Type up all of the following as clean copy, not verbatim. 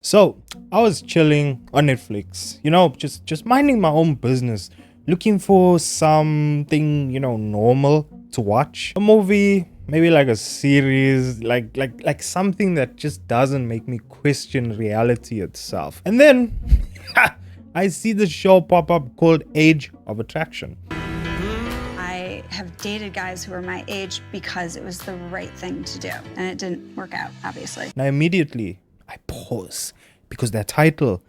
So I was chilling on Netflix, just minding my own business, looking for something, normal to watch. A movie, maybe like a series, like something that just doesn't make me question reality itself. And then I see the show pop up called Age of Attraction. I have dated guys who are my age because it was the right thing to do, and it didn't work out, obviously. Now immediately I pause because that title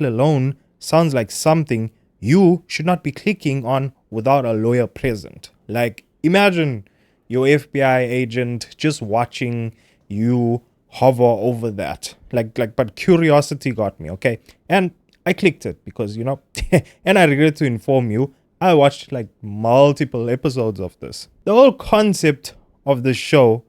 alone sounds like something you should not be clicking on without a lawyer present. Like imagine your FBI agent just watching you hover over that. But curiosity got me, okay? And I clicked it because, and I regret to inform you, I watched like multiple episodes of this. The whole concept of the show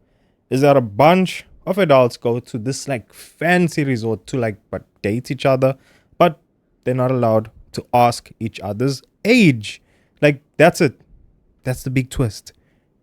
is that a bunch of adults go to this like fancy resort to but date each other, but they're not allowed to ask each other's age. Like that's it. That's the big twist.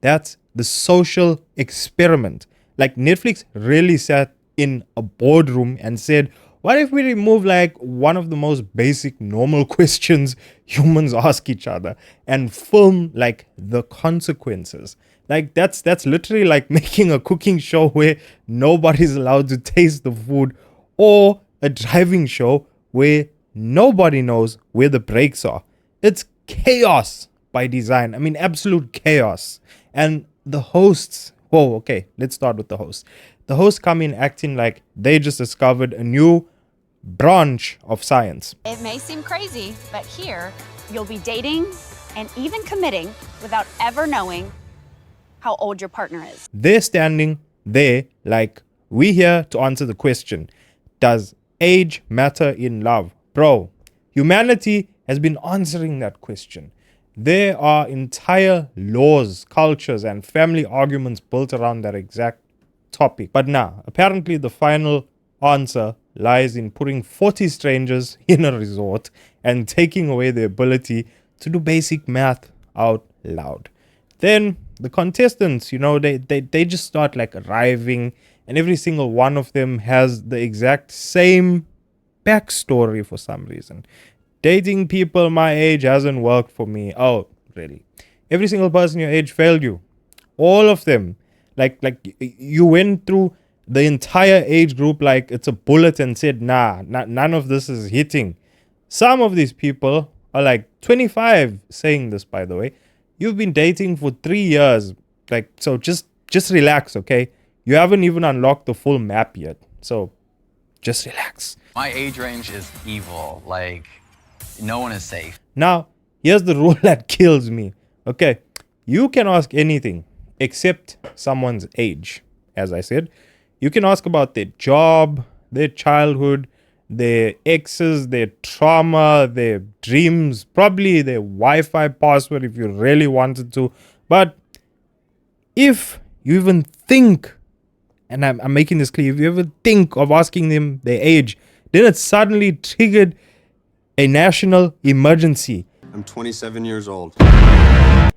That's the social experiment. Like Netflix really sat in a boardroom and said, what if we remove like one of the most basic normal questions humans ask each other and film like the consequences? Like that's literally like making a cooking show where nobody's allowed to taste the food, or a driving show where nobody knows where the brakes are. It's chaos by design. I mean, absolute chaos. And the hosts, whoa, okay, let's start with the hosts. The hosts come in acting like they just discovered a new branch of science. It may seem crazy, but here you'll be dating and even committing without ever knowing how old your partner is. They're standing there like, we here to answer the question, does age matter in love? Bro, humanity has been answering that question. There are entire laws, cultures, and family arguments built around that exact topic. But now, apparently the final answer lies in putting 40 strangers in a resort and taking away the ability to do basic math out loud. Then the contestants, they just start like arriving, and every single one of them has the exact same backstory for some reason. Dating people my age hasn't worked for me. Oh, really? Every single person your age failed you. All of them. Like you went through the entire age group like it's a bullet and said, none of this is hitting. Some of these people are like 25 saying this, by the way. You've been dating for 3 years. Like, so just relax, okay? You haven't even unlocked the full map yet. So just relax. My age range is evil. Like, no one is safe. Now, here's the rule that kills me. Okay, you can ask anything except someone's age. As I said, you can ask about their job, their childhood, their exes, their trauma, their dreams, probably their Wi-Fi password if you really wanted to. But if you even think, and I'm making this clear, if you ever think of asking them their age, then it suddenly triggered a national emergency. I'm 27 years old.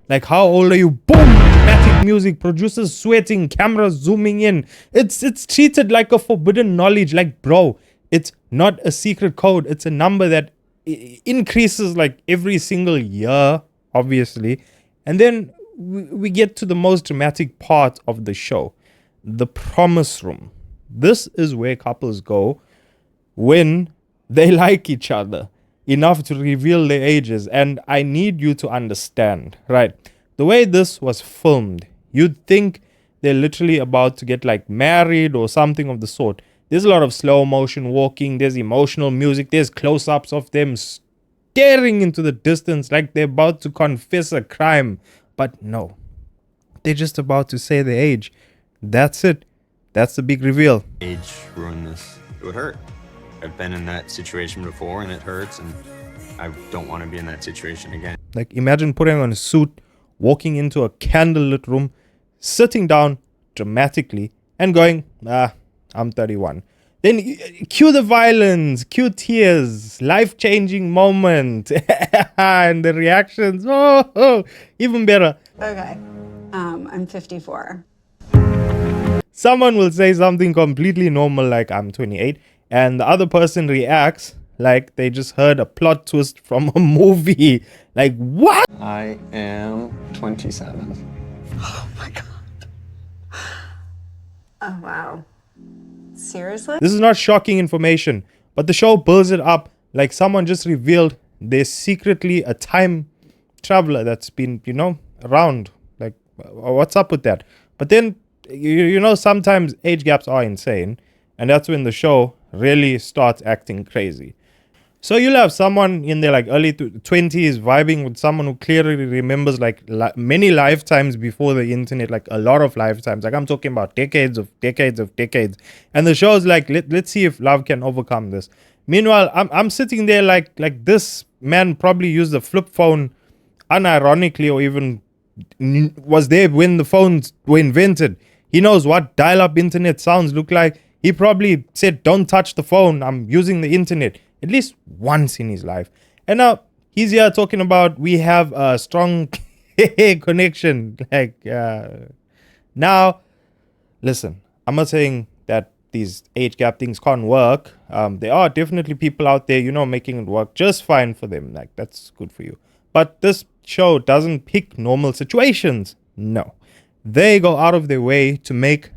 Like, how old are you? Boom! Dramatic music, producers sweating, cameras zooming in. It's treated like a forbidden knowledge. Like, bro, it's not a secret code. It's a number that increases like every single year, obviously. And then we get to the most dramatic part of the show, the promise room. This is where couples go when they like each other enough to reveal their ages. And I need you to understand, right? The way this was filmed, you'd think they're literally about to get like married or something of the sort. There's a lot of slow motion walking, there's emotional music, there's close-ups of them staring into the distance like they're about to confess a crime. But no, they're just about to say their age. That's it. That's the big reveal. Age ruined this. It would hurt. I've been in that situation before and it hurts, and I don't want to be in that situation again. Like, imagine putting on a suit, walking into a candlelit room, sitting down dramatically and going, I'm 31. Then cue the violence, cue tears, life-changing moment, and the reactions, even better. Okay, I'm 54. Someone will say something completely normal like I'm 28, and the other person reacts like they just heard a plot twist from a movie. Like, what? I am 27. Oh wow. Seriously? This is not shocking information, but the show builds it up like someone just revealed there's secretly a time traveler that's been, around. Like, what's up with that? But then, sometimes age gaps are insane, and that's when the show really starts acting crazy. So you'll have someone in their like early 20s vibing with someone who clearly remembers like many lifetimes before the internet, like a lot of lifetimes. Like I'm talking about decades. And the show's like, let's see if love can overcome this. Meanwhile, I'm sitting there like this man probably used a flip phone unironically, or even was there when the phones were invented. He knows what dial-up internet sounds look like. He probably said, don't touch the phone, I'm using the internet, at least once in his life. And now he's here talking about we have a strong connection. Like, now, listen, I'm not saying that these age gap things can't work. There are definitely people out there, making it work just fine for them. Like, that's good for you. But this show doesn't pick normal situations. No. They go out of their way to make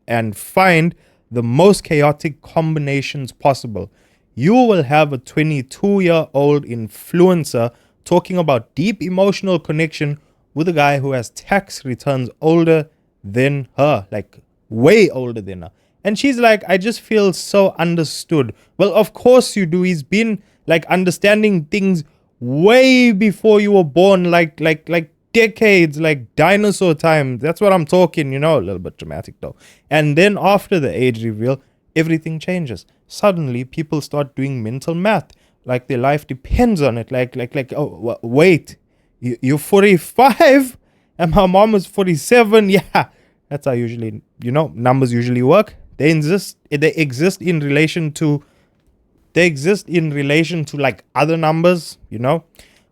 and find the most chaotic combinations possible. You will have a 22-year-old influencer talking about deep emotional connection with a guy who has tax returns older than her, like way older than her. And she's like, I just feel so understood. Well, of course you do. He's been like understanding things way before you were born, like decades, like dinosaur time. That's what I'm talking, a little bit dramatic though. And then after the age reveal, everything changes. Suddenly people start doing mental math, like their life depends on it. Like oh wait, you're 45 and my mom was 47. Yeah, that's how usually, numbers usually work. They exist in relation to like other numbers,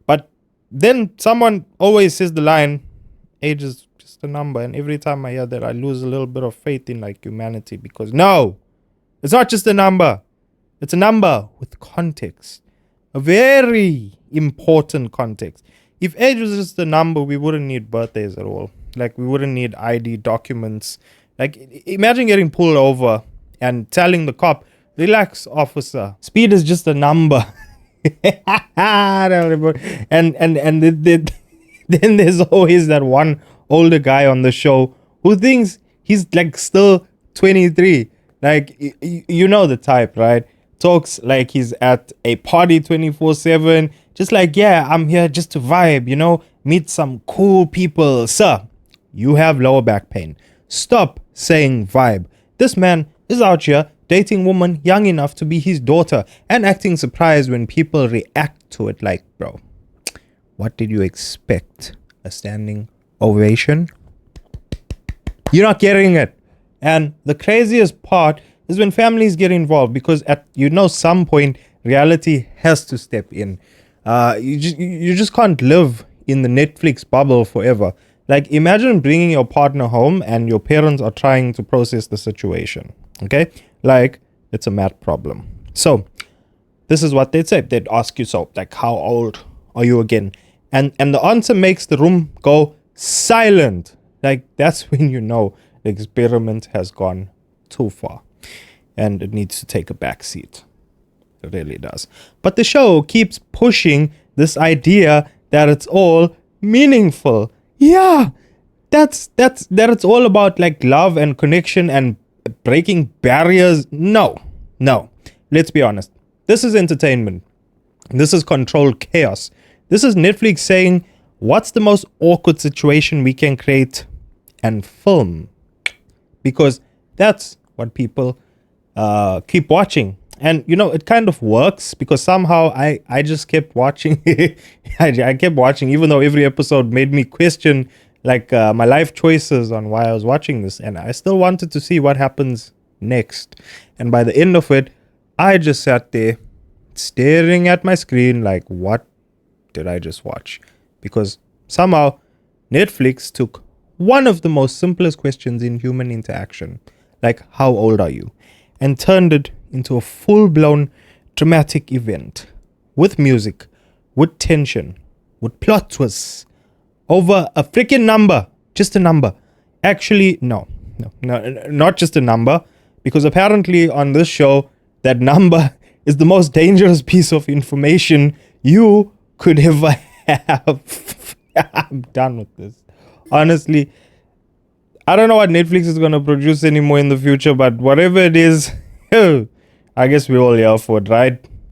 But then someone always says the line, age is just a number. And every time I hear that, I lose a little bit of faith in like humanity, because no, it's not just a number. It's a number with context, a very important context. If age was just a number, we wouldn't need birthdays at all. Like, we wouldn't need ID documents. Like, imagine getting pulled over and telling the cop, relax, officer, speed is just a number. and then there's always that one older guy on the show who thinks he's like still 23. Like, the type, right? Talks like he's at a party 24/7. Just like, yeah, I'm here just to vibe, meet some cool people. Sir, you have lower back pain. Stop saying vibe. This man is out here dating woman young enough to be his daughter and acting surprised when people react to it. Like, bro, what did you expect? A standing ovation? You're not getting it. And the craziest part is when families get involved, because at some point reality has to step in. You just can't live in the Netflix bubble forever. Like, imagine bringing your partner home and your parents are trying to process the situation. Okay, like it's a math problem. So this is what they'd say. They'd ask you, so like, how old are you again? And the answer makes the room go silent. Like, that's when the experiment has gone too far and it needs to take a back seat. It really does. But the show keeps pushing this idea that it's all meaningful. Yeah, that it's all about like love and connection and breaking barriers. No. Let's be honest. This is entertainment. This is controlled chaos. This is Netflix saying, what's the most awkward situation we can create and film? Because that's what people keep watching. And, it kind of works, because somehow I just kept watching. I kept watching, even though every episode made me question like my life choices on why I was watching this. And I still wanted to see what happens next. And by the end of it, I just sat there staring at my screen like, what did I just watch? Because somehow Netflix took one of the most simplest questions in human interaction, like how old are you, and turned it into a full-blown dramatic event with music, with tension, with plot twists over a freaking number, just a number. Actually, no, not just a number, because apparently on this show, that number is the most dangerous piece of information you could ever have. I'm done with this. Honestly, I don't know what Netflix is going to produce anymore in the future, but whatever it is, I guess we're all here for it, right?